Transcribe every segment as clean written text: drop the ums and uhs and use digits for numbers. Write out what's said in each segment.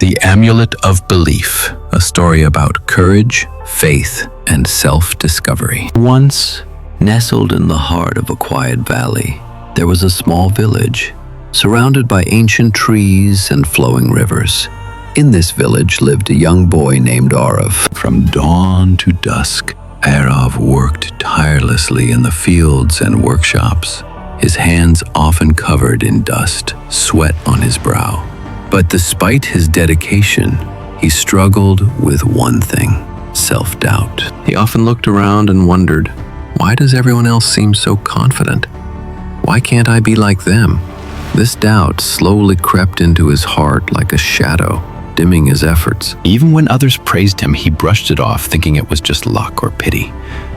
The Amulet of Belief, a story about courage, faith, and self-discovery. Once, nestled in the heart of a quiet valley, there was a small village, surrounded by ancient trees and flowing rivers. In this village lived a young boy named Aarav. From dawn to dusk, Aarav worked tirelessly in the fields and workshops, his hands often covered in dust, sweat on his brow. But despite his dedication, he struggled with one thing: self-doubt. He often looked around and wondered, why does everyone else seem so confident? Why can't I be like them? This doubt slowly crept into his heart like a shadow, dimming his efforts. Even when others praised him, he brushed it off, thinking it was just luck or pity.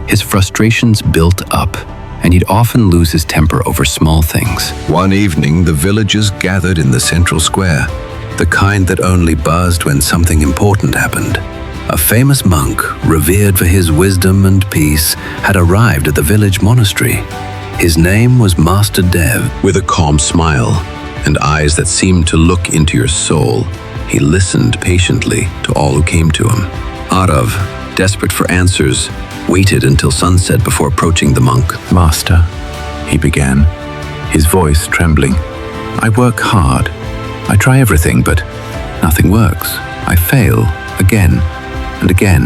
His frustrations built up, and he'd often lose his temper over small things. One evening, the villagers gathered in the central square, the kind that only buzzed when something important happened. A famous monk, revered for his wisdom and peace, had arrived at the village monastery. His name was Master Dev. With a calm smile and eyes that seemed to look into your soul, he listened patiently to all who came to him. Aarav, desperate for answers, waited until sunset before approaching the monk. "Master," he began, his voice trembling, "I work hard. I try everything, but nothing works. I fail again and again.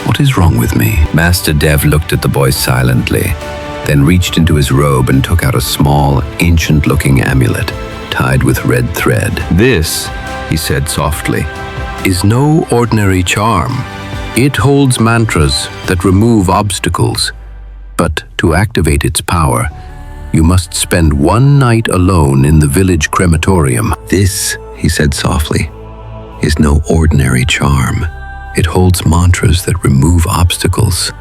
What is wrong with me?" Master Dev looked at the boy silently, then reached into his robe and took out a small, ancient-looking amulet tied with red thread. "This," he said softly, "is no ordinary charm. It holds mantras that remove obstacles. But to activate its power, you must spend one night alone in the village crematorium." "This," he said softly, "is no ordinary charm. It holds mantras that remove obstacles.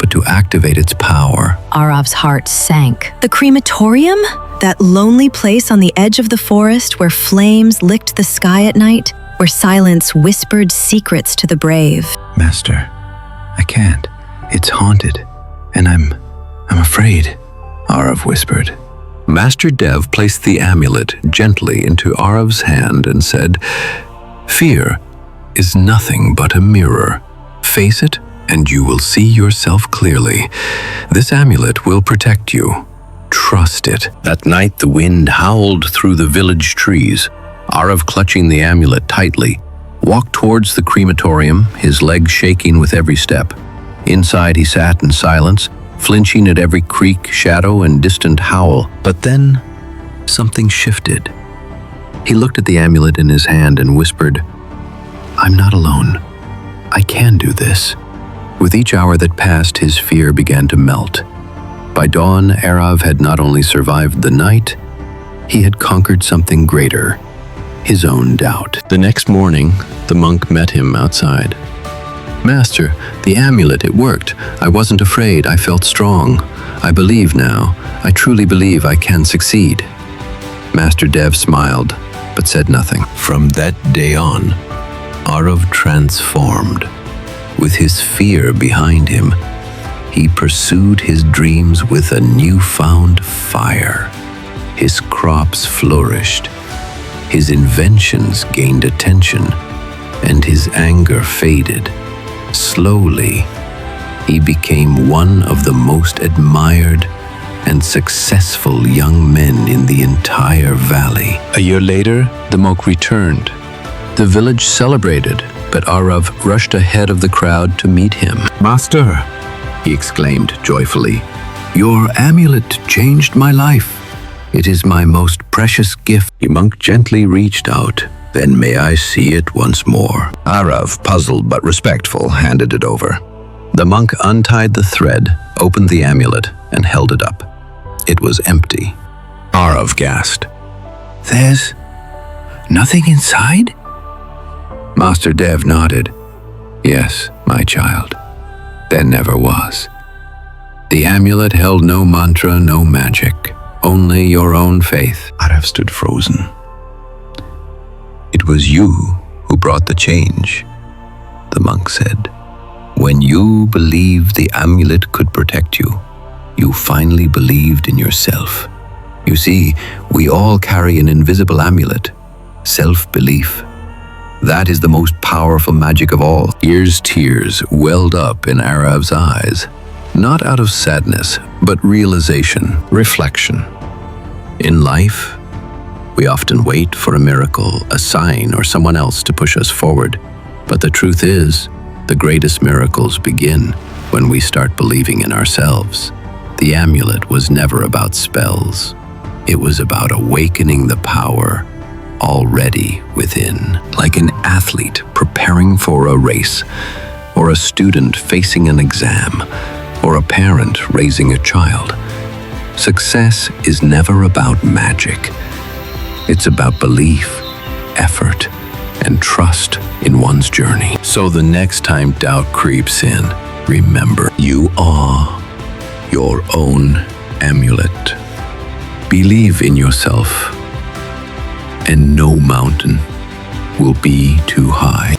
But to activate its power..." Aarav's heart sank. The crematorium? That lonely place on the edge of the forest where flames licked the sky at night, where silence whispered secrets to the brave. "Master, I can't. It's haunted, and I'm afraid," Aarav whispered. Master Dev placed the amulet gently into Aarav's hand and said, "Fear is nothing but a mirror. Face it, and you will see yourself clearly. This amulet will protect you. Trust it." That night, the wind howled through the village trees. Aarav, clutching the amulet tightly, walked towards the crematorium, his legs shaking with every step. Inside, he sat in silence, flinching at every creak, shadow, and distant howl. But then, something shifted. He looked at the amulet in his hand and whispered, "I'm not alone. I can do this." With each hour that passed, his fear began to melt. By dawn, Aarav had not only survived the night, he had conquered something greater: his own doubt. The next morning, the monk met him outside. "Master, the amulet, it worked. I wasn't afraid. I felt strong. I believe now. I truly believe I can succeed." Master Dev smiled, but said nothing. From that day on, Aarav transformed. With his fear behind him, he pursued his dreams with a newfound fire. His crops flourished, his inventions gained attention, and his anger faded. Slowly, he became one of the most admired and successful young men in the entire valley. A year later, the monk returned. The village celebrated, but Aarav rushed ahead of the crowd to meet him. "Master," he exclaimed joyfully, "your amulet changed my life. It is my most precious gift." The monk gently reached out. "Then may I see it once more?" Aarav, puzzled but respectful, handed it over. The monk untied the thread, opened the amulet, and held it up. It was empty. Aarav gasped. "There's nothing inside?" Master Dev nodded. "Yes, my child. There never was. The amulet held no mantra, no magic, only your own faith." Aarav stood frozen. "It was you who brought the change," the monk said. "When you believed the amulet could protect you, you finally believed in yourself. You see, we all carry an invisible amulet, self-belief. That is the most powerful magic of all. Here's tears welled up in Aarav's eyes, not out of sadness, but realization, reflection. In life, we often wait for a miracle, a sign, or someone else to push us forward. But the truth is, the greatest miracles begin when we start believing in ourselves. The amulet was never about spells. It was about awakening the power already within. Like an athlete preparing for a race, or a student facing an exam, or a parent raising a child. Success is never about magic. It's about belief, effort, and trust in one's journey. So the next time doubt creeps in, remember, you are your own amulet. Believe in yourself, and no mountain will be too high.